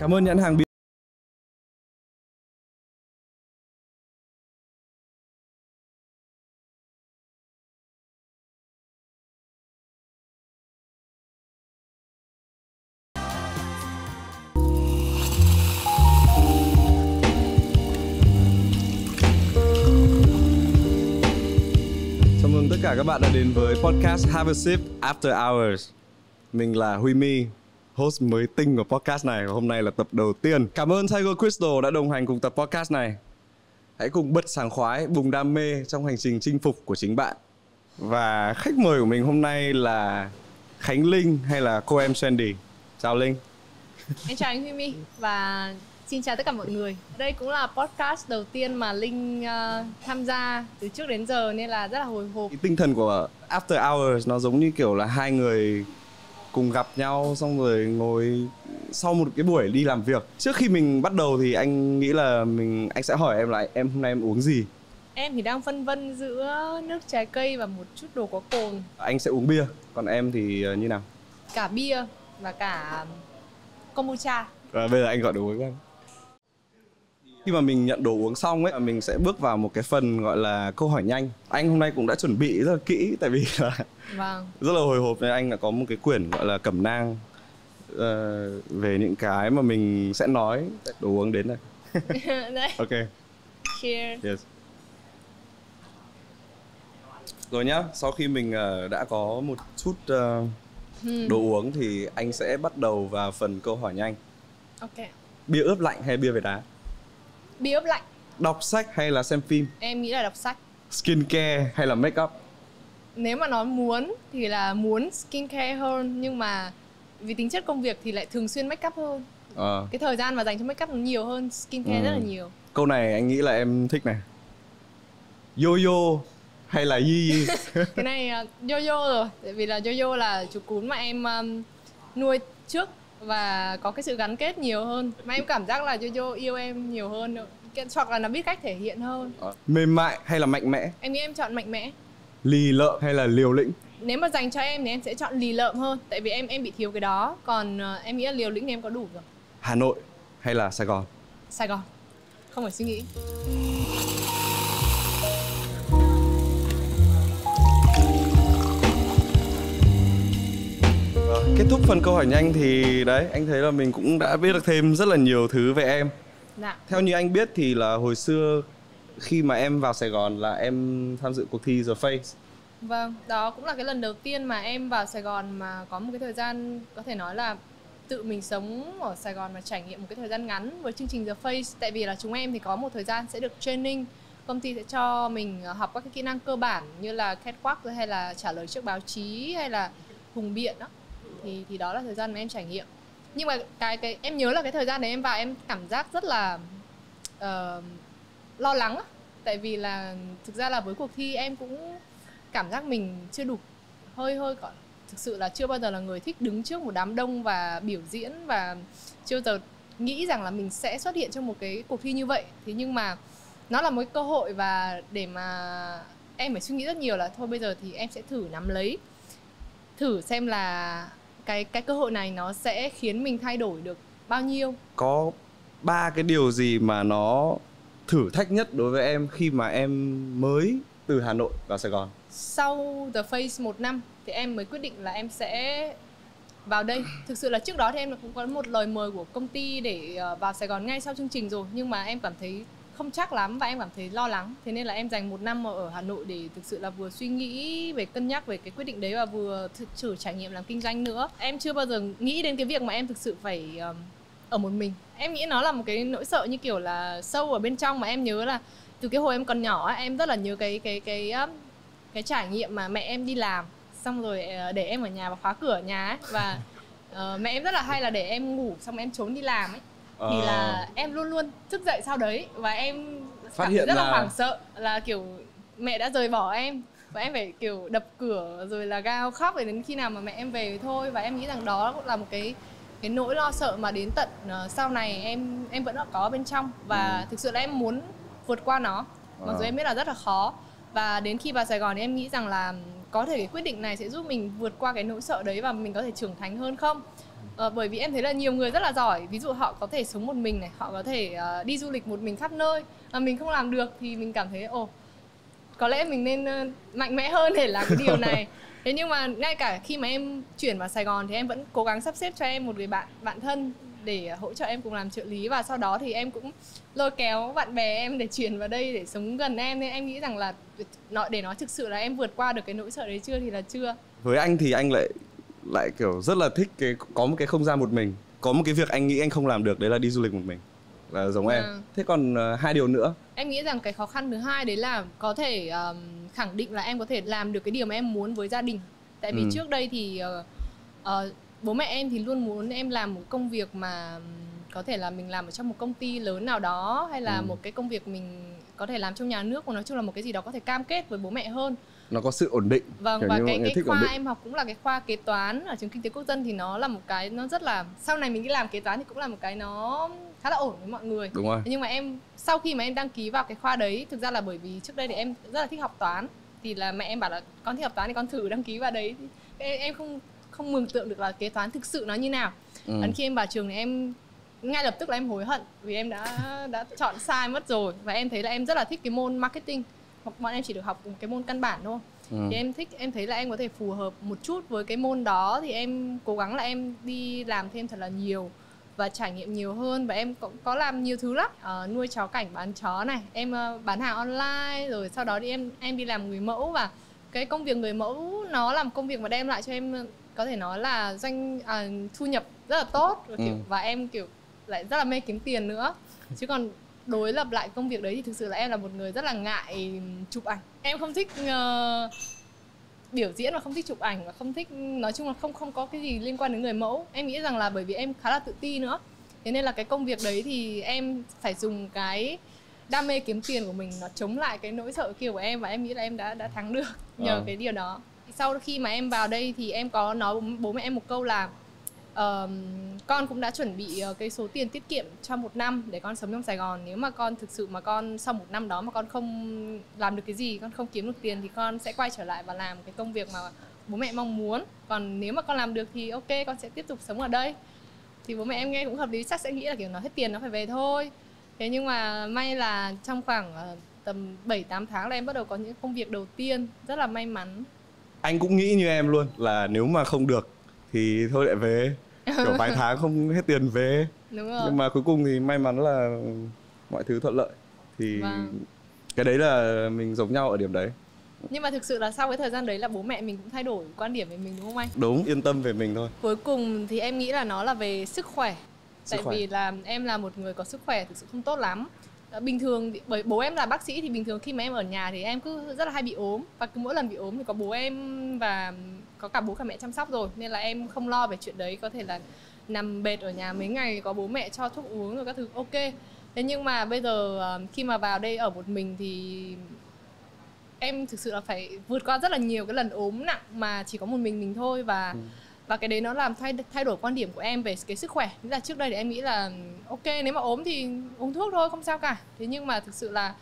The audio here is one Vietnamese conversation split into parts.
Cảm ơn nhãn hàng bia. Chào mừng tất cả các bạn đã đến với podcast Have a Sip After Hours. Mình là Huy My, host mới tinh của podcast này, và hôm nay là tập đầu tiên. Cảm ơn Tiger Crystal đã đồng hành cùng tập podcast này. Hãy cùng bật sảng khoái, bùng đam mê trong hành trình chinh phục của chính bạn. Và khách mời của mình hôm nay là Khánh Linh hay là cô em Sandy. Chào Linh. Em chào anh Huy My và xin chào tất cả mọi người. Đây cũng là podcast đầu tiên mà Linh tham gia từ trước đến giờ nên là rất là hồi hộp. Cái tinh thần của After Hours nó giống như kiểu là hai người cùng gặp nhau xong rồi ngồi sau một cái buổi đi làm việc. Trước khi mình bắt đầu thì anh nghĩ là anh sẽ hỏi em là em hôm nay em uống gì. Em thì đang phân vân giữa nước trái cây và một chút đồ có cồn. Anh sẽ uống bia, còn em thì như nào? Cả bia và cả kombucha. Bây giờ anh gọi đồ uống em. Khi mà mình nhận đồ uống xong ấy, mình sẽ bước vào một cái phần gọi là câu hỏi nhanh. Anh hôm nay cũng đã chuẩn bị rất là kỹ, tại vì là rất là hồi hộp nên anh đã có một cái quyển gọi là cẩm nang về những cái mà mình sẽ nói. Đồ uống đến đây. Đấy. Ok. Cheers. Yes. Rồi nhá, sau khi mình đã có một chút đồ uống thì anh sẽ bắt đầu vào phần câu hỏi nhanh. Ok. Bia ướp lạnh hay bia về đá? Bia ướp lạnh. Đọc sách hay là xem phim? Em nghĩ là đọc sách. Skincare hay là make up? Nếu mà nói muốn thì là muốn skincare hơn, nhưng mà vì tính chất công việc thì lại thường xuyên make up hơn. Cái thời gian mà dành cho make up nó nhiều hơn skincare rất là nhiều. Câu này anh nghĩ là em thích này. Yo-yo hay là Yi? Cái này Yo-yo rồi. Tại vì là Yo-yo là chú cún mà em nuôi trước và có cái sự gắn kết nhiều hơn. Mà em cảm giác là Yo-yo yêu em nhiều hơn, hoặc là nó biết cách thể hiện hơn. Mềm mại hay là mạnh mẽ? Em nghĩ em chọn mạnh mẽ. Lì lợm hay là liều lĩnh? Nếu mà dành cho em thì em sẽ chọn lì lợm hơn. Tại vì em bị thiếu cái đó. Còn em nghĩ là liều lĩnh thì em có đủ rồi. Hà Nội hay là Sài Gòn? Sài Gòn. Không phải suy nghĩ. Kết thúc phần câu hỏi nhanh thì đấy, anh thấy là mình cũng đã biết được thêm rất là nhiều thứ về em. Dạ. Theo như anh biết thì là hồi xưa khi mà em vào Sài Gòn là em tham dự cuộc thi The Face. Vâng, đó cũng là cái lần đầu tiên mà em vào Sài Gòn mà có một cái thời gian có thể nói là tự mình sống ở Sài Gòn và trải nghiệm một cái thời gian ngắn với chương trình The Face. Tại vì là chúng em thì có một thời gian sẽ được training. Công ty sẽ cho mình học các cái kỹ năng cơ bản như là catwalk hay là trả lời trước báo chí hay là hùng biện đó. Thì đó là thời gian mà em trải nghiệm. Nhưng mà cái em nhớ là cái thời gian đấy em vào em cảm giác rất là lo lắng á. Tại vì là thực ra là với cuộc thi em cũng cảm giác mình chưa đủ, hơi thực sự là chưa bao giờ là người thích đứng trước một đám đông và biểu diễn, và chưa bao giờ nghĩ rằng là mình sẽ xuất hiện trong một cái cuộc thi như vậy. Thế nhưng mà nó là một cái cơ hội, và để mà em phải suy nghĩ rất nhiều là thôi bây giờ thì em sẽ thử nắm lấy, thử xem là cái cơ hội này nó sẽ khiến mình thay đổi được bao nhiêu. Có 3 cái điều gì mà nó thử thách nhất đối với em khi mà em mới từ Hà Nội vào Sài Gòn? Sau The Face 1 năm thì em mới quyết định là em sẽ vào đây. Thực sự là trước đó thì em cũng có một lời mời của công ty để vào Sài Gòn ngay sau chương trình rồi, nhưng mà em cảm thấy không chắc lắm và em cảm thấy lo lắng. Thế nên là em dành 1 năm ở Hà Nội để thực sự là vừa suy nghĩ về, cân nhắc về cái quyết định đấy và vừa thử trải nghiệm làm kinh doanh nữa. Em chưa bao giờ nghĩ đến cái việc mà em thực sự phải ở một mình. Em nghĩ nó là một cái nỗi sợ như kiểu là sâu ở bên trong, mà em nhớ là từ cái hồi em còn nhỏ em rất là nhớ cái trải nghiệm mà mẹ em đi làm xong rồi để em ở nhà và khóa cửa ở nhà ấy. Và mẹ em rất là hay là để em ngủ xong em trốn đi làm ấy. Thì là em luôn luôn thức dậy sau đấy và em phát hiện rất là hoảng sợ là kiểu mẹ đã rời bỏ em và em phải kiểu đập cửa rồi là gào khóc để đến khi nào mà mẹ em về thôi. Và em nghĩ rằng đó cũng là một cái nỗi lo sợ mà đến tận sau này em vẫn có bên trong, và thực sự là em muốn vượt qua nó, mặc dù em biết là rất là khó. Và đến khi vào Sài Gòn thì em nghĩ rằng là có thể cái quyết định này sẽ giúp mình vượt qua cái nỗi sợ đấy và mình có thể trưởng thành hơn không. Bởi vì em thấy là nhiều người rất là giỏi, ví dụ họ có thể sống một mình này, họ có thể đi du lịch một mình khắp nơi, mà mình không làm được thì mình cảm thấy có lẽ mình nên mạnh mẽ hơn để làm cái điều này. Thế nhưng mà ngay cả khi mà em chuyển vào Sài Gòn thì em vẫn cố gắng sắp xếp cho em một người bạn thân để hỗ trợ em cùng làm trợ lý, và sau đó thì em cũng lôi kéo bạn bè em để chuyển vào đây để sống gần em. Nên em nghĩ rằng là để nói thực sự là em vượt qua được cái nỗi sợ đấy chưa thì là chưa. Với anh thì anh lại kiểu rất là thích có một cái không gian một mình, có một cái việc anh nghĩ anh không làm được, đấy là đi du lịch một mình, là giống em. Thế còn hai điều nữa, em nghĩ rằng cái khó khăn thứ hai đấy là có thể khẳng định là em có thể làm được cái điều mà em muốn với gia đình. Tại vì trước đây thì bố mẹ em thì luôn muốn em làm một công việc mà có thể là mình làm ở trong một công ty lớn nào đó, hay là một cái công việc mình có thể làm trong nhà nước, và nói chung là một cái gì đó có thể cam kết với bố mẹ hơn, nó có sự ổn định. Vâng, và cái khoa em học cũng là cái khoa kế toán ở trường Kinh tế Quốc dân, thì nó là một cái nó rất là, sau này mình đi làm kế toán thì cũng là một cái nó khá là ổn với mọi người. Đúng rồi. Nhưng mà em sau khi mà em đăng ký vào cái khoa đấy, thực ra là bởi vì trước đây thì em rất là thích học toán, thì là mẹ em bảo là con thích học toán thì con thử đăng ký vào đấy. Thì em không mường tượng được là kế toán thực sự nó như nào. Đến khi em vào trường thì em ngay lập tức là em hối hận vì em đã chọn sai mất rồi, và em thấy là em rất là thích cái môn marketing. Bọn em chỉ được học một cái môn căn bản thôi. Thì em thấy là em có thể phù hợp một chút với cái môn đó, thì em cố gắng là em đi làm thêm thật là nhiều và trải nghiệm nhiều hơn. Và em cũng có làm nhiều thứ lắm, nuôi chó cảnh, bán chó này, em bán hàng online, rồi sau đó thì em đi làm người mẫu. Và cái công việc người mẫu nó là một công việc mà đem lại cho em có thể nói là thu nhập rất là tốt, và em kiểu lại rất là mê kiếm tiền nữa. Chứ còn đối lập lại công việc đấy thì thực sự là em là một người rất là ngại chụp ảnh. Em không thích biểu diễn và không thích chụp ảnh, và không thích, nói chung là không có cái gì liên quan đến người mẫu. Em nghĩ rằng là bởi vì em khá là tự ti nữa, thế nên là cái công việc đấy thì em phải dùng cái đam mê kiếm tiền của mình nó chống lại cái nỗi sợ kia của em, và em nghĩ là em đã thắng được nhờ cái điều đó. Sau khi mà em vào đây thì em có nói bố mẹ em một câu là con cũng đã chuẩn bị cái số tiền tiết kiệm cho 1 năm để con sống trong Sài Gòn. Nếu mà con thực sự mà con sau 1 năm đó mà con không làm được cái gì, con không kiếm được tiền, thì con sẽ quay trở lại và làm cái công việc mà bố mẹ mong muốn. Còn nếu mà con làm được thì ok, con sẽ tiếp tục sống ở đây. Thì bố mẹ em nghe cũng hợp lý, chắc sẽ nghĩ là kiểu nó hết tiền nó phải về thôi. Thế nhưng mà may là trong khoảng tầm 7-8 tháng là em bắt đầu có những công việc đầu tiên, rất là may mắn. Anh cũng nghĩ như em luôn, là nếu mà không được thì thôi lại về, kiểu vài tháng không hết tiền về. Đúng rồi. Nhưng mà cuối cùng thì may mắn là mọi thứ thuận lợi. Thì cái đấy là mình giống nhau ở điểm đấy. Nhưng mà thực sự là sau cái thời gian đấy là bố mẹ mình cũng thay đổi quan điểm về mình, đúng không anh? Đúng, yên tâm về mình thôi. Cuối cùng thì em nghĩ là nó là về sức khỏe. Vì là em là một người có sức khỏe thực sự không tốt lắm. Bình thường, bởi bố em là bác sĩ, thì bình thường khi mà em ở nhà thì em cứ rất là hay bị ốm. Và cứ mỗi lần bị ốm thì có bố em và có cả bố cả mẹ chăm sóc rồi, nên là em không lo về chuyện đấy. Có thể là nằm bệt ở nhà mấy ngày, có bố mẹ cho thuốc uống rồi các thứ, ok. Thế nhưng mà bây giờ khi mà vào đây ở một mình thì em thực sự là phải vượt qua rất là nhiều cái lần ốm nặng mà chỉ có một mình thôi. Và cái đấy nó làm thay đổi quan điểm của em về cái sức khỏe. Nghĩa là trước đây thì em nghĩ là ok, nếu mà ốm thì uống thuốc thôi, không sao cả. Thế nhưng mà thực sự là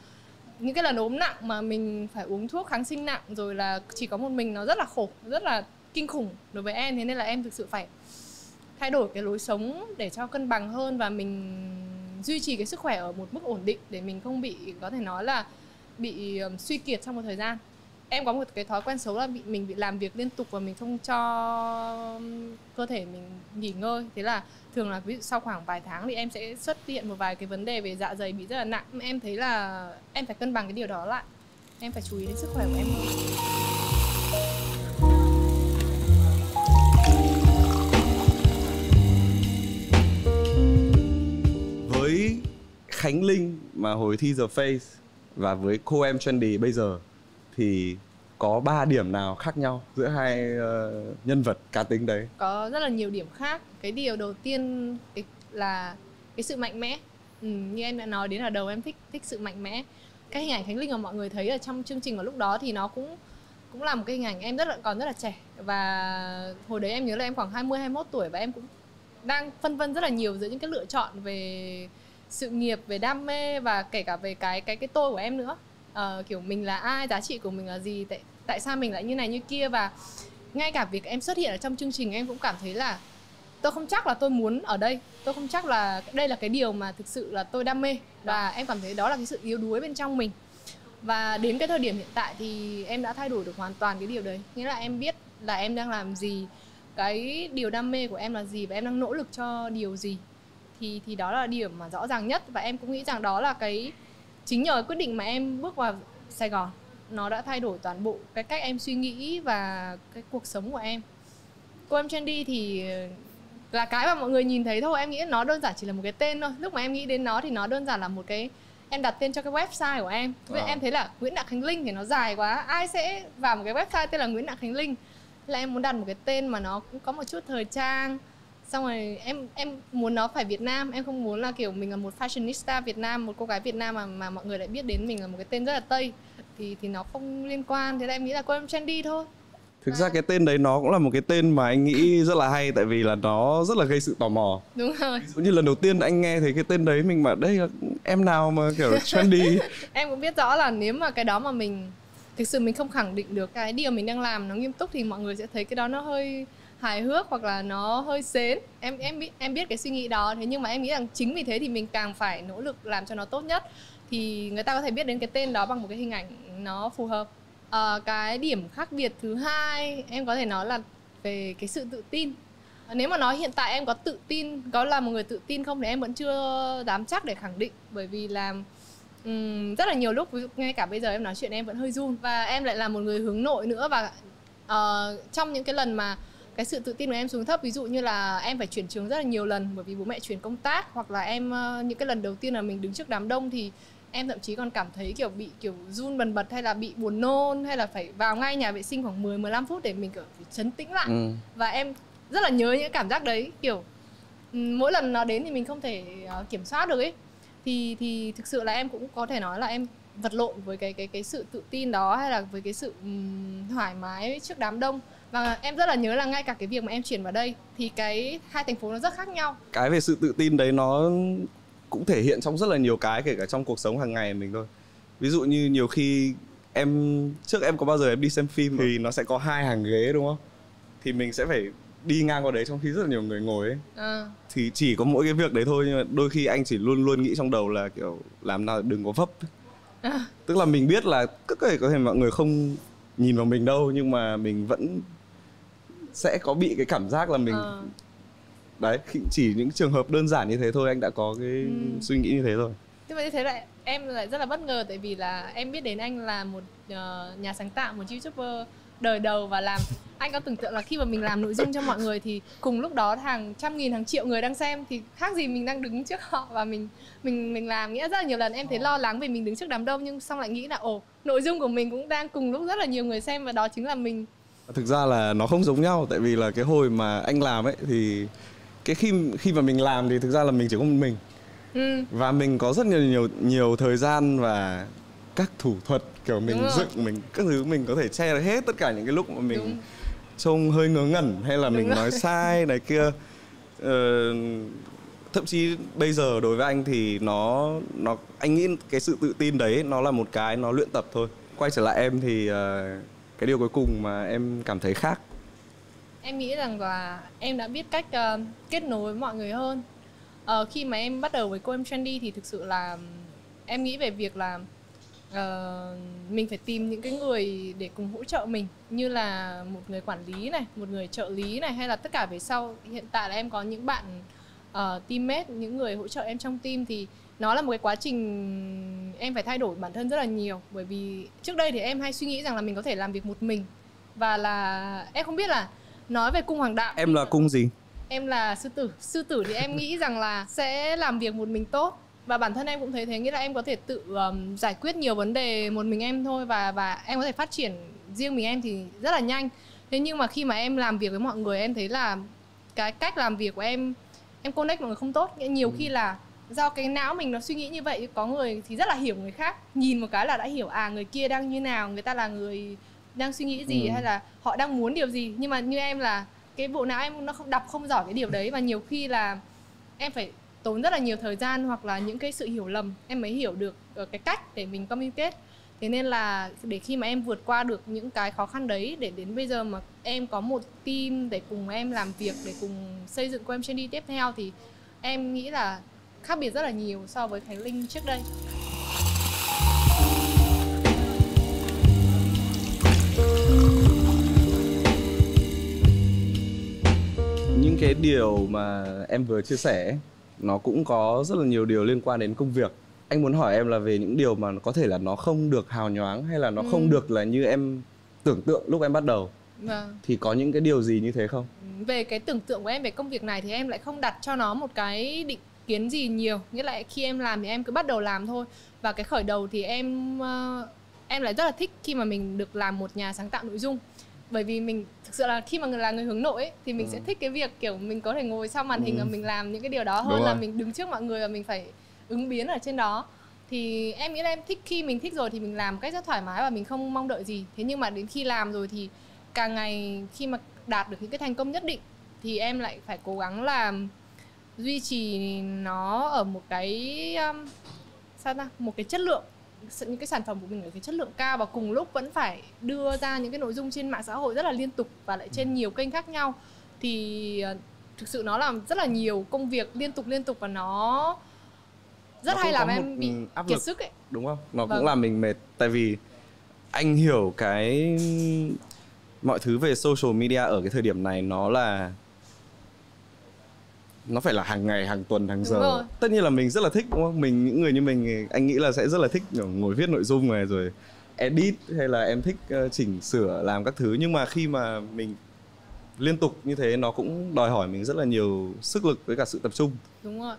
những cái lần ốm nặng mà mình phải uống thuốc kháng sinh nặng, rồi là chỉ có một mình, nó rất là khổ, rất là kinh khủng đối với em. Thế nên là em thực sự phải thay đổi cái lối sống để cho cân bằng hơn, và mình duy trì cái sức khỏe ở một mức ổn định để mình không bị, có thể nói là bị suy kiệt trong một thời gian. Em có một cái thói quen xấu là mình bị làm việc liên tục và mình không cho cơ thể mình nghỉ ngơi. Thế là thường là ví dụ sau khoảng vài tháng thì em sẽ xuất hiện một vài cái vấn đề về dạ dày bị rất là nặng. Em thấy là em phải cân bằng cái điều đó lại. Em phải chú ý đến sức khỏe của em hơn. Với Khánh Linh mà hồi thi The Face và với cô em Trendy bây giờ thì có 3 điểm nào khác nhau giữa hai nhân vật cá tính đấy? Có rất là nhiều điểm khác. Cái điều đầu tiên là cái sự mạnh mẽ. Như em đã nói đến ở đầu, em thích sự mạnh mẽ. Cái hình ảnh Khánh Linh mà mọi người thấy ở trong chương trình ở lúc đó thì nó cũng là một cái hình ảnh em còn rất là trẻ. Và hồi đấy em nhớ là em khoảng 20-21 tuổi, và em cũng đang phân vân rất là nhiều giữa những cái lựa chọn về sự nghiệp, về đam mê, và kể cả về cái tôi của em nữa. Kiểu mình là ai, giá trị của mình là gì, tại sao mình lại như này như kia. Và ngay cả việc em xuất hiện ở trong chương trình, em cũng cảm thấy là tôi không chắc là tôi muốn ở đây, tôi không chắc là đây là cái điều mà thực sự là tôi đam mê, và em cảm thấy đó là cái sự yếu đuối bên trong mình. Và đến cái thời điểm hiện tại thì em đã thay đổi được hoàn toàn cái điều đấy. Nghĩa là em biết là em đang làm gì, cái điều đam mê của em là gì, và em đang nỗ lực cho điều gì. Thì đó là điểm mà rõ ràng nhất. Và em cũng nghĩ rằng đó là chính nhờ quyết định mà em bước vào Sài Gòn, nó đã thay đổi toàn bộ cái cách em suy nghĩ và cái cuộc sống của em. Cô Em Trendy thì là cái mà mọi người nhìn thấy thôi. Em nghĩ nó đơn giản chỉ là một cái tên thôi. Lúc mà em nghĩ đến nó thì nó đơn giản là một cái, em đặt tên cho cái website của em. Em thấy là Nguyễn Đặng Khánh Linh thì nó dài quá, ai sẽ vào một cái website tên là Nguyễn Đặng Khánh Linh. Là em muốn đặt một cái tên mà nó cũng có một chút thời trang. Xong rồi em muốn nó phải Việt Nam. Em không muốn là kiểu mình là một fashionista Việt Nam, một cô gái Việt Nam mà mọi người lại biết đến mình là một cái tên rất là Tây. Thì nó không liên quan. Thế là em nghĩ là Cô Em Trendy thôi. Thực ra cái tên đấy nó cũng là một cái tên mà anh nghĩ rất là hay, tại vì là nó rất là gây sự tò mò. Đúng rồi. Ví dụ như lần đầu tiên anh nghe thấy cái tên đấy, mình bảo đây là em nào mà kiểu trendy. Em cũng biết rõ là nếu mà cái đó mà mình thực sự mình không khẳng định được cái điều mình đang làm nó nghiêm túc thì mọi người sẽ thấy cái đó nó hơi hài hước hoặc là nó hơi sến. Em biết cái suy nghĩ đó. Thế nhưng mà em nghĩ rằng chính vì thế thì mình càng phải nỗ lực làm cho nó tốt nhất, thì người ta có thể biết đến cái tên đó bằng một cái hình ảnh nó phù hợp. Cái điểm khác biệt thứ hai em có thể nói là về cái sự tự tin. Nếu mà nói hiện tại em có tự tin, có là một người tự tin không thì em vẫn chưa dám chắc để khẳng định. Bởi vì là rất là nhiều lúc, ví dụ ngay cả bây giờ em nói chuyện em vẫn hơi run. Và em lại là một người hướng nội nữa. Và trong những cái lần mà cái sự tự tin của em xuống thấp, ví dụ như là em phải chuyển trường rất là nhiều lần bởi vì bố mẹ chuyển công tác, hoặc là em những cái lần đầu tiên là mình đứng trước đám đông thì em thậm chí còn cảm thấy bị run bần bật, hay là bị buồn nôn, hay là phải vào ngay nhà vệ sinh khoảng 10-15 phút để mình kiểu phải trấn tĩnh lại. Và em rất là nhớ những cảm giác đấy, kiểu mỗi lần nó đến thì mình không thể kiểm soát được ấy. Thì thực sự là em cũng có thể nói là em vật lộn với cái sự tự tin đó, hay là với cái sự thoải mái trước đám đông. Và em rất là nhớ là ngay cả cái việc mà em chuyển vào đây thì cái hai thành phố nó rất khác nhau. Cái về sự tự tin đấy nó cũng thể hiện trong rất là nhiều cái, kể cả trong cuộc sống hàng ngày của mình thôi. Ví dụ như nhiều khi trước em có bao giờ em đi xem phim thì nó sẽ có 2 hàng ghế đúng không? Thì mình sẽ phải đi ngang qua đấy trong khi rất là nhiều người ngồi ấy. Thì chỉ có mỗi cái việc đấy thôi, nhưng mà đôi khi anh chỉ luôn luôn nghĩ trong đầu là kiểu làm nào đừng có vấp. Tức là mình biết là có thể mọi người không nhìn vào mình đâu, nhưng mà mình vẫn sẽ có bị cái cảm giác là mình đấy, chỉ những trường hợp đơn giản như thế thôi anh đã có cái suy nghĩ như thế rồi. Nhưng mà như thế lại em lại rất là bất ngờ, tại vì là em biết đến anh là một nhà sáng tạo, một YouTuber đời đầu, và anh có tưởng tượng là khi mà mình làm nội dung cho mọi người thì cùng lúc đó hàng trăm nghìn, hàng triệu người đang xem, thì khác gì mình đang đứng trước họ và mình làm. Nghĩa rất là nhiều lần em thấy lo lắng vì mình đứng trước đám đông, nhưng xong lại nghĩ là nội dung của mình cũng đang cùng lúc rất là nhiều người xem, và đó chính là mình. Thực ra là nó không giống nhau, tại vì là cái hồi mà anh làm ấy thì cái khi mà mình làm thì thực ra là mình chỉ có một mình. Và mình có rất nhiều thời gian và các thủ thuật kiểu mình dựng, mình các thứ mình có thể che được hết tất cả những cái lúc mà mình trông hơi ngớ ngẩn hay là mình nói sai này kia. Thậm chí bây giờ đối với anh thì anh nghĩ cái sự tự tin đấy nó là một cái nó luyện tập thôi. Quay trở lại em thì cái điều cuối cùng mà em cảm thấy khác, em nghĩ rằng là em đã biết cách kết nối với mọi người hơn. Khi mà em bắt đầu với Cô Em Trendy thì thực sự là em nghĩ về việc là mình phải tìm những cái người để cùng hỗ trợ mình, như là một người quản lý này, một người trợ lý này, hay là tất cả về sau. Hiện tại là em có những bạn teammate, những người hỗ trợ em trong team, thì nó là một cái quá trình em phải thay đổi bản thân rất là nhiều. Bởi vì trước đây thì em hay suy nghĩ rằng là mình có thể làm việc một mình, và là em không biết là nói về cung hoàng đạo. Em là cung gì? Em là sư tử thì em nghĩ rằng là sẽ làm việc một mình tốt. Và bản thân em cũng thấy thế, nghĩa là em có thể tự giải quyết nhiều vấn đề một mình em thôi, và em có thể phát triển riêng mình em thì rất là nhanh. Thế nhưng mà khi mà em làm việc với mọi người, em thấy là cái cách làm việc của em connect mọi người không tốt. Nhiều khi là do cái não mình nó suy nghĩ như vậy. Có người thì rất là hiểu người khác, nhìn một cái là đã hiểu người kia đang như nào, người ta là người đang suy nghĩ gì, hay là họ đang muốn điều gì. Nhưng mà như em là cái bộ não em nó không giỏi cái điều đấy, và nhiều khi là em phải tốn rất là nhiều thời gian hoặc là những cái sự hiểu lầm em mới hiểu được cái cách để mình communicate. Thế nên là để khi mà em vượt qua được những cái khó khăn đấy, để đến bây giờ mà em có một team để cùng em làm việc, để cùng xây dựng của em đi tiếp theo, thì em nghĩ là khác biệt rất là nhiều so với Khánh Linh trước đây. Những cái điều mà em vừa chia sẻ nó cũng có rất là nhiều điều liên quan đến công việc. Anh muốn hỏi em là về những điều mà có thể là nó không được hào nhoáng, hay là nó không được là như em tưởng tượng lúc em bắt đầu. Vâng. Thì có những cái điều gì như thế không? Về cái tưởng tượng của em về công việc này thì em lại không đặt cho nó một cái định kiến gì nhiều. Nghĩa là khi em làm thì em cứ bắt đầu làm thôi. Và cái khởi đầu thì em lại rất là thích khi mà mình được làm một nhà sáng tạo nội dung. Bởi vì mình thực sự là khi mà là người hướng nội ấy, thì mình sẽ thích cái việc kiểu mình có thể ngồi sau màn hình và mình làm những cái điều đó hơn là mình đứng trước mọi người và mình phải ứng biến ở trên đó. Thì em nghĩ là em thích, khi mình thích rồi thì mình làm một cách rất thoải mái và mình không mong đợi gì. Thế nhưng mà đến khi làm rồi thì càng ngày khi mà đạt được những cái thành công nhất định thì em lại phải cố gắng là duy trì nó ở một cái một cái chất lượng, những cái sản phẩm của mình ở cái chất lượng cao, và cùng lúc vẫn phải đưa ra những cái nội dung trên mạng xã hội rất là liên tục và lại trên nhiều kênh khác nhau. Thì thực sự nó làm rất là nhiều công việc liên tục và nó rất hay làm em bị kiệt sức ấy. Đúng không? Nó cũng làm mình mệt. Tại vì anh hiểu cái mọi thứ về social media ở cái thời điểm này nó phải là hàng ngày, hàng tuần, hàng giờ. Tất nhiên là mình rất là thích, đúng không? Những người như mình, anh nghĩ là sẽ rất là thích ngồi viết nội dung này rồi edit, hay là em thích chỉnh sửa làm các thứ. Nhưng mà khi mà mình liên tục như thế, nó cũng đòi hỏi mình rất là nhiều sức lực với cả sự tập trung. Đúng rồi.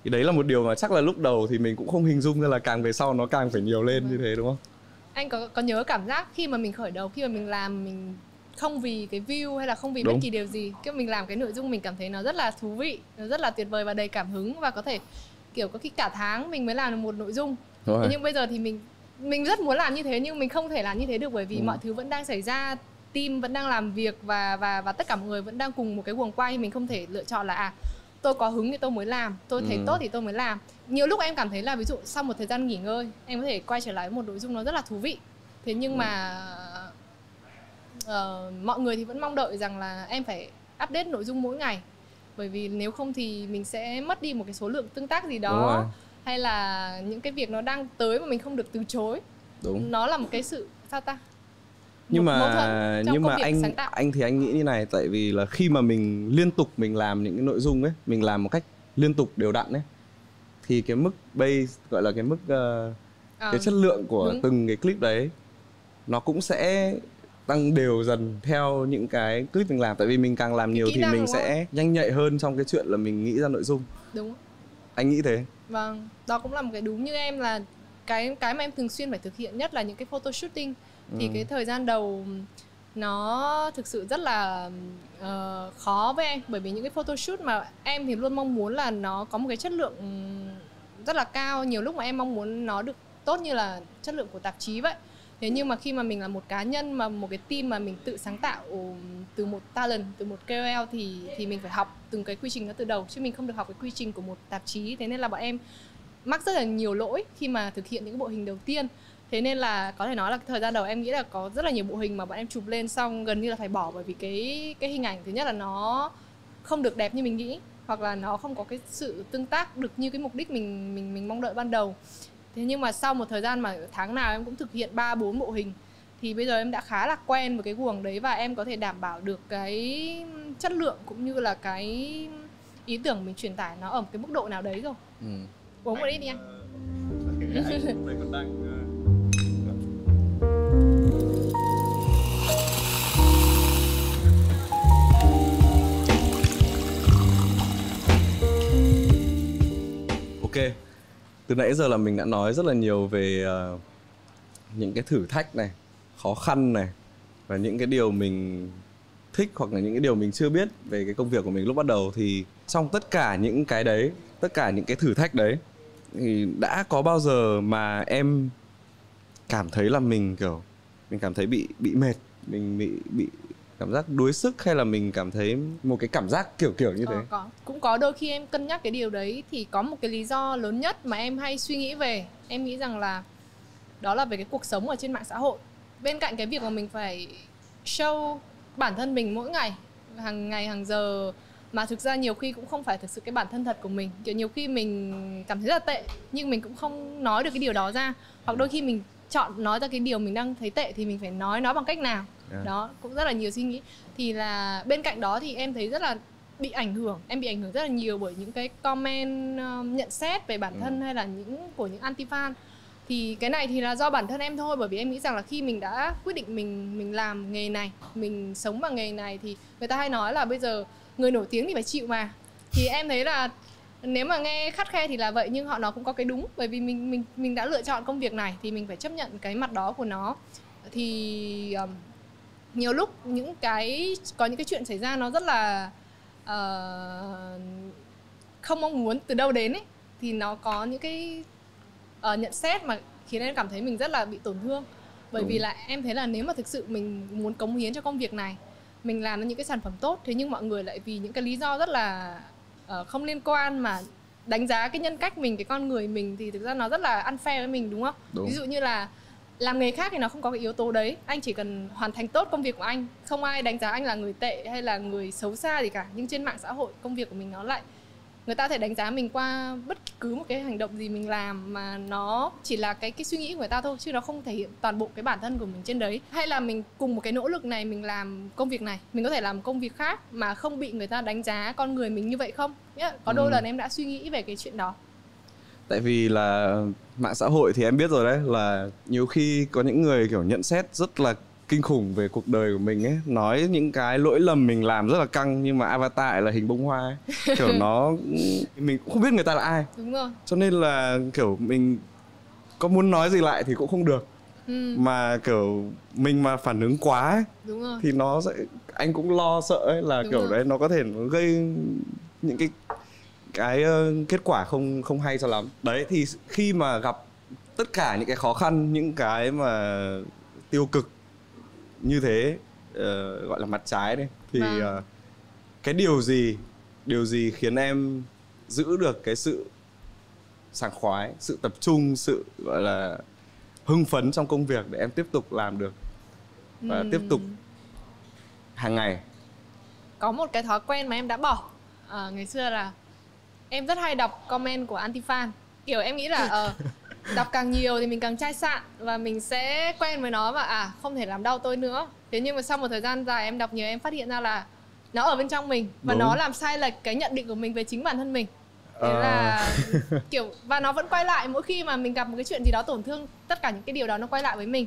Thì đấy là một điều mà chắc là lúc đầu thì mình cũng không hình dung ra là càng về sau nó càng phải nhiều lên như thế, đúng không? Anh có nhớ cảm giác khi mà mình khởi đầu, khi mà mình làm, mình không vì cái view hay là không vì bất kỳ điều gì, khi mình làm cái nội dung mình cảm thấy nó rất là thú vị, nó rất là tuyệt vời và đầy cảm hứng, và có thể kiểu có khi cả tháng mình mới làm được một nội dung. Thế nhưng bây giờ thì mình rất muốn làm như thế, nhưng mình không thể làm như thế được, bởi vì mọi thứ vẫn đang xảy ra, team vẫn đang làm việc và tất cả mọi người vẫn đang cùng một cái guồng quay. Mình không thể lựa chọn là tôi có hứng thì tôi mới làm, tôi thấy tốt thì tôi mới làm. Nhiều lúc em cảm thấy là ví dụ sau một thời gian nghỉ ngơi, em có thể quay trở lại với một nội dung nó rất là thú vị. Thế nhưng mà mọi người thì vẫn mong đợi rằng là em phải update nội dung mỗi ngày, bởi vì nếu không thì mình sẽ mất đi một cái số lượng tương tác gì đó, hay là những cái việc nó đang tới mà mình không được từ chối. Nó là một cái sự nhưng mà anh thì anh nghĩ như này, tại vì là khi mà mình liên tục mình làm những cái nội dung ấy, mình làm một cách liên tục đều đặn ấy, thì cái mức base, gọi là cái mức cái chất lượng của từng cái clip đấy nó cũng sẽ tăng đều dần theo những cái clip mình làm. Tại vì mình càng làm nhiều thì mình sẽ nhanh nhạy hơn trong cái chuyện là mình nghĩ ra nội dung. Đúng. Anh nghĩ thế. Vâng, đó cũng là một cái đúng như em, là cái mà em thường xuyên phải thực hiện nhất là những cái photo shooting. Thì cái thời gian đầu nó thực sự rất là khó với em, bởi vì những cái photoshoot mà em thì luôn mong muốn là nó có một cái chất lượng rất là cao. Nhiều lúc mà em mong muốn nó được tốt như là chất lượng của tạp chí vậy. Thế nhưng mà khi mà mình là một cá nhân, mà một cái team mà mình tự sáng tạo từ một talent, từ một KOL, thì mình phải học từng cái quy trình đó từ đầu, chứ mình không được học cái quy trình của một tạp chí. Thế nên là bọn em mắc rất là nhiều lỗi khi mà thực hiện những cái bộ hình đầu tiên. Thế nên là có thể nói là thời gian đầu em nghĩ là có rất là nhiều bộ hình mà bọn em chụp lên xong gần như là phải bỏ, bởi vì cái hình ảnh thứ nhất là nó không được đẹp như mình nghĩ, hoặc là nó không có cái sự tương tác được như cái mục đích mình mong đợi ban đầu. Thế nhưng mà sau một thời gian mà tháng nào em cũng thực hiện 3-4 bộ hình, thì bây giờ em đã khá là quen với cái guồng đấy, và em có thể đảm bảo được cái chất lượng cũng như là cái ý tưởng mình truyền tải nó ở một cái mức độ nào đấy rồi. Uống một ít đi anh. Ok, từ nãy giờ là mình đã nói rất là nhiều về những cái thử thách này, khó khăn này, và những cái điều mình thích hoặc là những cái điều mình chưa biết về cái công việc của mình lúc bắt đầu. Thì trong tất cả những cái đấy, tất cả những cái thử thách đấy, thì đã có bao giờ mà em cảm thấy là mình cảm thấy bị mệt, mình bị cảm giác đuối sức, hay là mình cảm thấy một cái cảm giác kiểu như thế? Cũng có đôi khi em cân nhắc cái điều đấy. Thì có một cái lý do lớn nhất mà em hay suy nghĩ về, em nghĩ rằng là đó là về cái cuộc sống ở trên mạng xã hội. Bên cạnh cái việc mà mình phải show bản thân mình mỗi ngày hàng giờ, mà thực ra nhiều khi cũng không phải thực sự cái bản thân thật của mình. Kiểu nhiều khi mình cảm thấy rất là tệ nhưng mình cũng không nói được cái điều đó ra, hoặc đôi khi mình chọn nói ra cái điều mình đang thấy tệ thì mình phải nói nó bằng cách nào. Đó cũng rất là nhiều suy nghĩ. Thì là bên cạnh đó thì em thấy rất là bị ảnh hưởng rất là nhiều bởi những cái comment nhận xét về bản thân hay là của những anti fan. Thì cái này thì là do bản thân em thôi, bởi vì em nghĩ rằng là khi mình đã quyết định mình làm nghề này, mình sống bằng nghề này, thì người ta hay nói là bây giờ người nổi tiếng thì phải chịu mà. Thì em thấy là nếu mà nghe khắt khe thì là vậy, nhưng họ nó cũng có cái đúng, bởi vì mình đã lựa chọn công việc này thì mình phải chấp nhận cái mặt đó của nó. Thì nhiều lúc có những cái chuyện xảy ra nó rất là không mong muốn từ đâu đến ấy, thì nó có những cái nhận xét mà khiến em cảm thấy mình rất là bị tổn thương. Bởi vì là em thấy là nếu mà thực sự mình muốn cống hiến cho công việc này, mình làm ra những cái sản phẩm tốt, thế nhưng mọi người lại vì những cái lý do rất là không liên quan mà đánh giá cái nhân cách mình, cái con người mình, thì thực ra nó rất là unfair với mình, đúng không? Đúng. Ví dụ như là làm nghề khác thì nó không có cái yếu tố đấy, anh chỉ cần hoàn thành tốt công việc của anh, không ai đánh giá anh là người tệ hay là người xấu xa gì cả. Nhưng trên mạng xã hội, công việc của mình nó lại, người ta có thể đánh giá mình qua bất cứ một cái hành động gì mình làm, mà nó chỉ là cái suy nghĩ của người ta thôi, chứ nó không thể hiện toàn bộ cái bản thân của mình trên đấy. Hay là mình cùng một cái nỗ lực này, mình làm công việc này, mình có thể làm công việc khác mà không bị người ta đánh giá con người mình như vậy không? Có đôi lần em đã suy nghĩ về cái chuyện đó. Tại vì là mạng xã hội thì em biết rồi đấy, là nhiều khi có những người kiểu nhận xét rất là kinh khủng về cuộc đời của mình ấy, nói những cái lỗi lầm mình làm rất là căng, nhưng mà avatar là hình bông hoa ấy. Kiểu nó mình cũng không biết người ta là ai. Đúng rồi. Cho nên là kiểu mình có muốn nói gì lại thì cũng không được. Mà kiểu mình mà phản ứng quá ấy, đúng rồi, thì nó sẽ, anh cũng lo sợ ấy, là đúng kiểu rồi. Đấy nó có thể nó gây những cái kết quả không hay cho lắm. Đấy thì khi mà gặp tất cả những cái khó khăn, những cái mà tiêu cực như thế, gọi là mặt trái đấy, thì cái điều gì khiến em giữ được cái sự sảng khoái, sự tập trung, sự gọi là hưng phấn trong công việc để em tiếp tục làm được và tiếp tục hàng ngày? Có một cái thói quen mà em đã bỏ ngày xưa là em rất hay đọc comment của anti-fan. Kiểu em nghĩ là đọc càng nhiều thì mình càng chai sạn và mình sẽ quen với nó và không thể làm đau tôi nữa. Thế nhưng mà sau một thời gian dài em đọc nhiều, em phát hiện ra là nó ở bên trong mình và nó làm sai lệch cái nhận định của mình về chính bản thân mình. Thế là kiểu, và nó vẫn quay lại mỗi khi mà mình gặp một cái chuyện gì đó tổn thương, tất cả những cái điều đó nó quay lại với mình.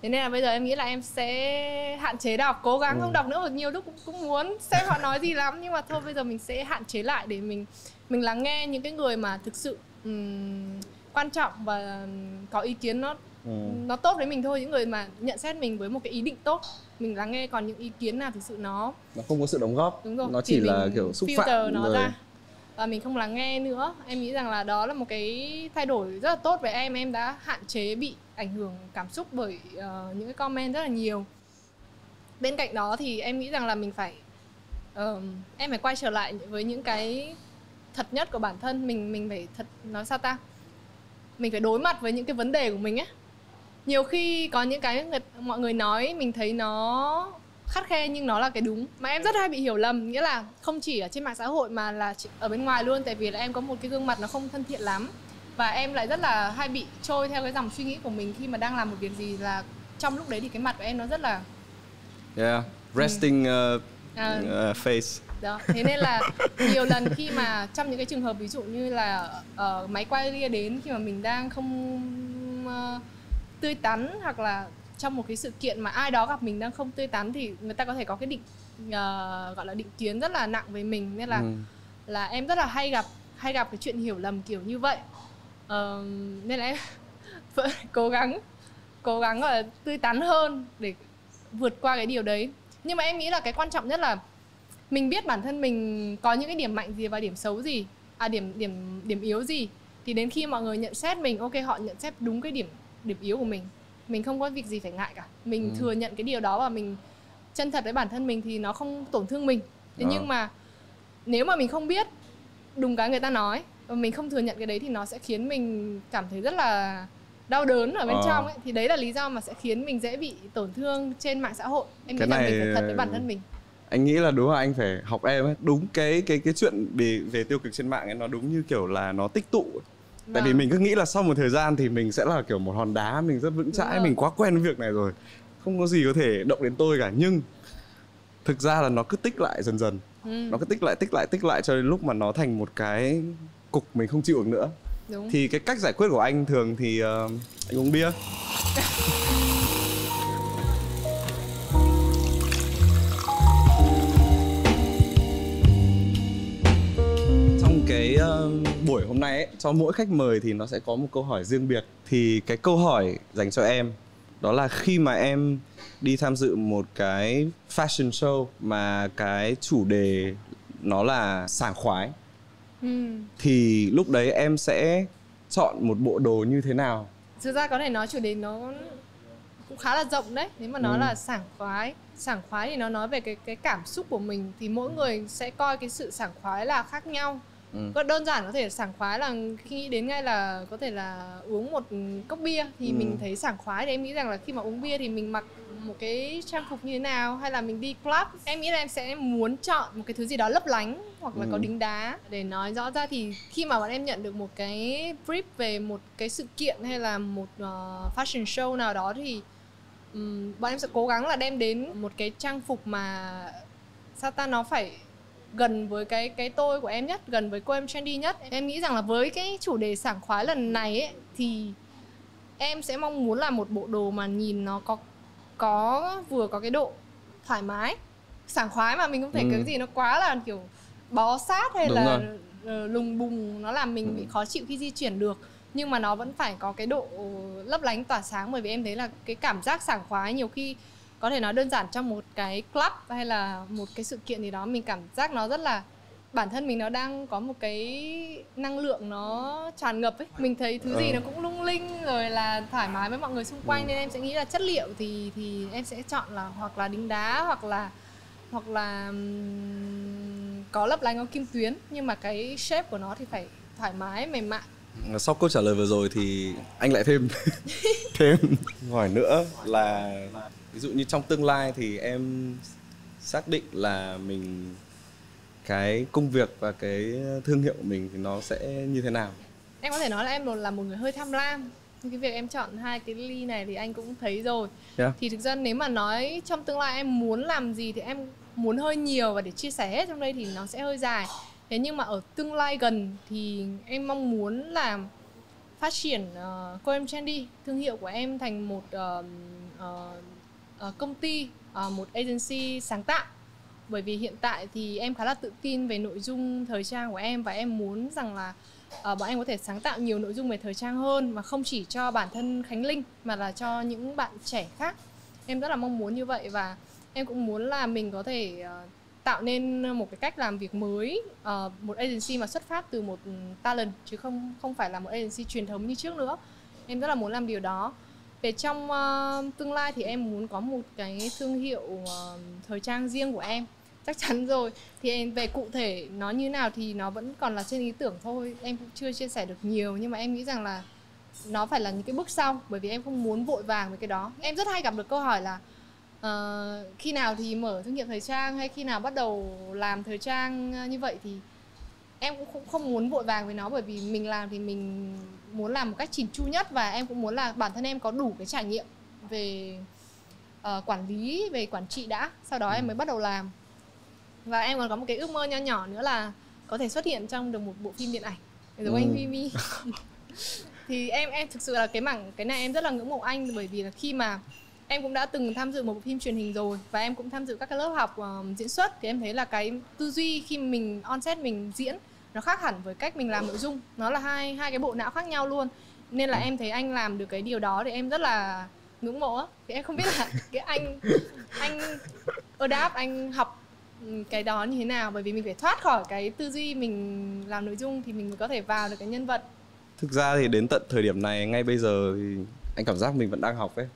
Thế nên là bây giờ em nghĩ là em sẽ hạn chế đọc, cố gắng không đọc nữa. Nhiều lúc cũng muốn xem họ nói gì lắm, nhưng mà thôi bây giờ mình sẽ hạn chế lại để mình lắng nghe những cái người mà thực sự quan trọng và có ý kiến nó tốt với mình thôi. Những người mà nhận xét mình với một cái ý định tốt, mình lắng nghe. Còn những ý kiến nào thực sự nó không có sự đóng góp, đúng rồi, nó chỉ là kiểu xúc phạm nó ra và mình không lắng nghe nữa. Em nghĩ rằng là đó là một cái thay đổi rất là tốt với em. Em đã hạn chế bị ảnh hưởng cảm xúc bởi những cái comment rất là nhiều. Bên cạnh đó thì em nghĩ rằng là mình phải em phải quay trở lại với những cái thật nhất của bản thân mình phải thật, nói sao ta, mình phải đối mặt với những cái vấn đề của mình ấy. Nhiều khi có những cái mọi người nói mình thấy nó khắt khe nhưng nó là cái đúng, mà em rất hay bị hiểu lầm. Nghĩa là không chỉ ở trên mạng xã hội mà là ở bên ngoài luôn. Tại vì là em có một cái gương mặt nó không thân thiện lắm, và em lại rất là hay bị trôi theo cái dòng suy nghĩ của mình khi mà đang làm một việc gì, là trong lúc đấy thì cái mặt của em nó rất là resting face. Đó, thế nên là nhiều lần khi mà trong những cái trường hợp ví dụ như là máy quay lia đến khi mà mình đang không tươi tắn, hoặc là trong một cái sự kiện mà ai đó gặp mình đang không tươi tắn, thì người ta có thể có cái gọi là định kiến rất là nặng về mình. Nên là em rất là hay gặp cái chuyện hiểu lầm kiểu như vậy. Nên là em vẫn cố gắng gọi là tươi tắn hơn để vượt qua cái điều đấy. Nhưng mà em nghĩ là cái quan trọng nhất là mình biết bản thân mình có những cái điểm mạnh gì và điểm xấu gì, điểm yếu gì, thì đến khi mọi người nhận xét mình, ok, họ nhận xét đúng cái điểm yếu của mình không có việc gì phải ngại cả. Mình thừa nhận cái điều đó và mình chân thật với bản thân mình thì nó không tổn thương mình. Thế nhưng mà nếu mà mình không biết, đùng cái người ta nói và mình không thừa nhận cái đấy thì nó sẽ khiến mình cảm thấy rất là đau đớn ở bên trong ấy, thì đấy là lý do mà sẽ khiến mình dễ bị tổn thương trên mạng xã hội. Em nghĩ là mình phải thật với bản thân mình. Anh nghĩ là đúng là anh phải học em ấy. Đúng cái chuyện về tiêu cực trên mạng ấy, nó đúng như kiểu là nó tích tụ. Tại vì mình cứ nghĩ là sau một thời gian thì mình sẽ là kiểu một hòn đá, mình rất vững chãi, mình quá quen với việc này rồi, không có gì có thể động đến tôi cả. Nhưng thực ra là nó cứ tích lại dần dần, nó cứ tích lại cho đến lúc mà nó thành một cái cục mình không chịu được nữa. Đúng. Thì cái cách giải quyết của anh thường thì anh uống bia. Trong cái buổi hôm nay ấy, cho mỗi khách mời thì nó sẽ có một câu hỏi riêng biệt. Thì cái câu hỏi dành cho em đó là khi mà em đi tham dự một cái fashion show mà cái chủ đề nó là sảng khoái, thì lúc đấy em sẽ chọn một bộ đồ như thế nào? Thực ra có thể nói chủ đề nó cũng khá là rộng đấy. Nếu mà nói là sảng khoái thì nó nói về cái cảm xúc của mình. Thì mỗi người sẽ coi cái sự sảng khoái là khác nhau. Có đơn giản có thể sảng khoái là khi nghĩ đến ngay là có thể là uống một cốc bia thì mình thấy sảng khoái. Thì em nghĩ rằng là khi mà uống bia thì mình mặc một cái trang phục như thế nào, hay là mình đi club, em nghĩ là em sẽ muốn chọn một cái thứ gì đó lấp lánh hoặc là có đính đá. Để nói rõ ra thì khi mà bọn em nhận được một cái brief về một cái sự kiện hay là một fashion show nào đó thì bọn em sẽ cố gắng là đem đến một cái trang phục mà nó phải gần với cái tôi của em nhất, gần với cô em trendy nhất. Em nghĩ rằng là với cái chủ đề sảng khoái lần này ấy, thì em sẽ mong muốn là một bộ đồ mà nhìn nó vừa có cái độ thoải mái, sảng khoái mà mình không thể cái gì nó quá là kiểu bó sát hay là lùng bùng, nó làm mình bị khó chịu khi di chuyển được. Nhưng mà nó vẫn phải có cái độ lấp lánh tỏa sáng, bởi vì em thấy là cái cảm giác sảng khoái nhiều khi có thể nói đơn giản trong một cái club hay là một cái sự kiện gì đó, mình cảm giác nó rất là bản thân mình nó đang có một cái năng lượng nó tràn ngập ấy. Mình thấy thứ gì nó cũng lung linh rồi là thoải mái với mọi người xung quanh, nên em sẽ nghĩ là chất liệu thì em sẽ chọn là hoặc là đính đá hoặc là có lấp lánh, có kim tuyến, nhưng mà cái shape của nó thì phải thoải mái, mềm mại. Sau câu trả lời vừa rồi thì anh lại thêm hỏi nữa là ví dụ như trong tương lai thì em xác định là mình, cái công việc và cái thương hiệu của mình thì nó sẽ như thế nào? Em có thể nói là em là một người hơi tham lam. Cái việc em chọn hai cái ly này thì anh cũng thấy rồi. Thì thực ra nếu mà nói trong tương lai em muốn làm gì thì em muốn hơi nhiều, và để chia sẻ hết trong đây thì nó sẽ hơi dài. Thế nhưng mà ở tương lai gần thì em mong muốn là phát triển cô em trendy, thương hiệu của em thành một công ty, một agency sáng tạo. Bởi vì hiện tại thì em khá là tự tin về nội dung thời trang của em, và em muốn rằng là bọn em có thể sáng tạo nhiều nội dung về thời trang hơn, mà không chỉ cho bản thân Khánh Linh mà là cho những bạn trẻ khác. Em rất là mong muốn như vậy, và em cũng muốn là mình có thể tạo nên một cái cách làm việc mới, một agency mà xuất phát từ một talent chứ không phải là một agency truyền thống như trước nữa. Em rất là muốn làm điều đó. Về trong tương lai thì em muốn có một cái thương hiệu thời trang riêng của em, chắc chắn rồi. Thì em về cụ thể nó như nào thì nó vẫn còn là trên ý tưởng thôi, em cũng chưa chia sẻ được nhiều. Nhưng mà em nghĩ rằng là nó phải là những cái bước sau, bởi vì em không muốn vội vàng với cái đó. Em rất hay gặp được câu hỏi là khi nào thì mở thương hiệu thời trang, hay khi nào bắt đầu làm thời trang như vậy, thì em cũng không muốn vội vàng với nó, bởi vì mình làm thì mình muốn làm một cách chỉn chu nhất, và em cũng muốn là bản thân em có đủ cái trải nghiệm về quản lý, về quản trị đã, sau đó em mới bắt đầu làm. Và em còn có một cái ước mơ nho nhỏ nữa là có thể xuất hiện trong được một bộ phim điện ảnh giống anh Vimy. Thì em thực sự là cái này em rất là ngưỡng mộ anh, bởi vì là khi mà em cũng đã từng tham dự một bộ phim truyền hình rồi, và em cũng tham dự các cái lớp học diễn xuất, thì em thấy là cái tư duy khi mình on set mình diễn nó khác hẳn với cách mình làm nội dung. Nó là hai cái bộ não khác nhau luôn. Nên là em thấy anh làm được cái điều đó thì em rất là ngưỡng mộ á. Thì em không biết là cái anh adapt, anh học cái đó như thế nào, bởi vì mình phải thoát khỏi cái tư duy mình làm nội dung thì mình mới có thể vào được cái nhân vật. Thực ra thì đến tận thời điểm này, ngay bây giờ thì anh cảm giác mình vẫn đang học ấy.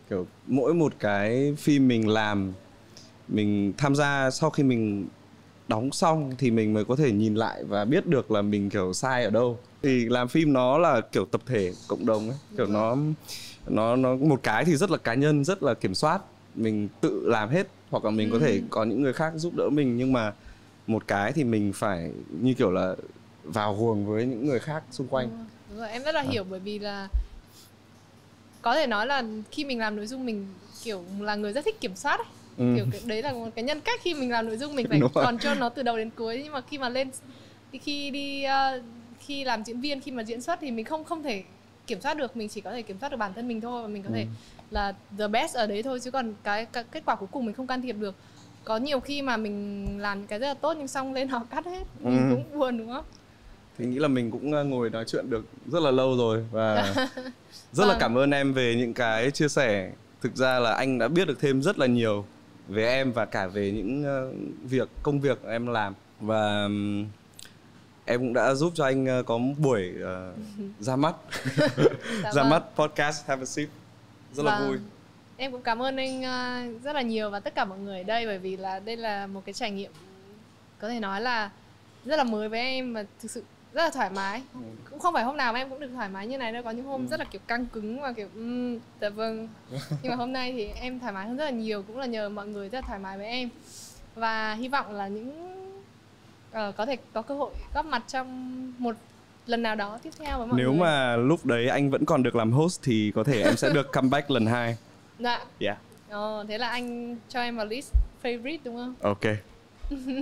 Kiểu mỗi một cái phim mình làm, mình tham gia, sau khi mình đóng xong thì mình mới có thể nhìn lại và biết được là mình kiểu sai ở đâu. Thì làm phim nó là kiểu tập thể, cộng đồng ấy, kiểu nó một cái thì rất là cá nhân, rất là kiểm soát, mình tự làm hết, hoặc là mình có thể có những người khác giúp đỡ mình, nhưng mà một cái thì mình phải như kiểu là vào guồng với những người khác xung quanh. Đúng rồi, em rất là hiểu, bởi vì là có thể nói là khi mình làm nội dung mình kiểu là người rất thích kiểm soát ấy. Kiểu đấy là một cái nhân cách khi mình làm nội dung, mình phải control nó từ đầu đến cuối. Nhưng mà khi mà khi làm diễn viên, khi mà diễn xuất thì mình không thể kiểm soát được, mình chỉ có thể kiểm soát được bản thân mình thôi, và mình có thể là the best ở đấy thôi, chứ còn cái kết quả cuối cùng mình không can thiệp được. Có nhiều khi mà mình làm cái rất là tốt nhưng xong lên họ cắt hết, mình cũng buồn, đúng không? Thì nghĩ là mình cũng ngồi nói chuyện được rất là lâu rồi, và rất là cảm ơn em về những cái chia sẻ. Thực ra là anh đã biết được thêm rất là nhiều về em và cả về những công việc em làm, và em cũng đã giúp cho anh có một buổi ra mắt ra mắt podcast Have a Sip rất là vui. Em cũng cảm ơn anh rất là nhiều và tất cả mọi người ở đây, bởi vì là đây là một cái trải nghiệm có thể nói là rất là mới với em và thực sự rất là thoải mái. Cũng không phải hôm nào mà em cũng được thoải mái như này đâu, có những hôm rất là kiểu căng cứng và kiểu dạ vâng. Nhưng mà hôm nay thì em thoải mái hơn rất là nhiều, cũng là nhờ mọi người rất là thoải mái với em. Và hy vọng là có thể có cơ hội góp mặt trong một lần nào đó tiếp theo với mọi người. Nếu mà lúc đấy anh vẫn còn được làm host thì có thể em sẽ được comeback lần 2. Dạ. Yeah. Thế là anh cho em vào list favorite đúng không? Ok.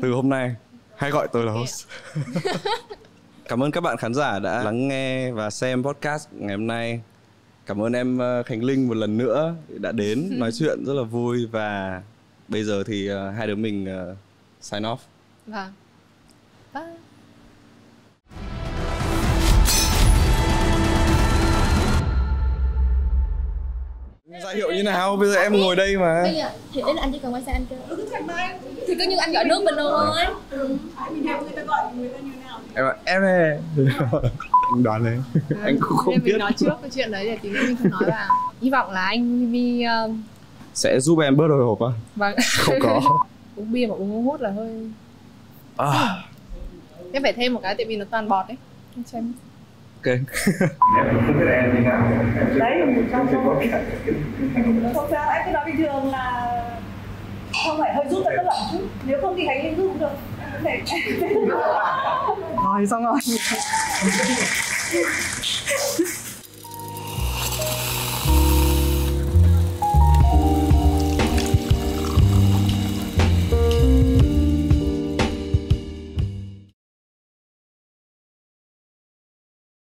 Từ hôm nay hãy gọi tôi là host. Cảm ơn các bạn khán giả đã lắng nghe và xem podcast ngày hôm nay. Cảm ơn em Khánh Linh một lần nữa đã đến nói chuyện rất là vui. Và bây giờ thì hai đứa mình sign off. Vâng. Bye. Ra hiệu như nào? Bây giờ em ngồi đây mà. Bây giờ thì đấy là anh chỉ cần quay sang anh kêu thì cứ như anh gọi nước bình thường thôi. Mình hiểu người ta gọi người ta như nào. Em bảo em ơi. Anh đoán đấy. Anh cũng không biết. Mình nói trước cái chuyện đấy để tí nữa mình không nói vào. Hy vọng là anh Vi sẽ giúp em bớt hồi hộp á? Vâng. Không có. Uống bia mà uống hút là hơi em phải thêm một cái tại vì nó toàn bọt đấy. Anh xem. Ok. Em không biết em như nào. Đấy là một trong số. Không sao, em cứ nói bình thường là không phải hơi rút ra các đoạn chút. Nếu không thì Khánh Linh rút cũng được. Em cũng thể. Rồi xong rồi.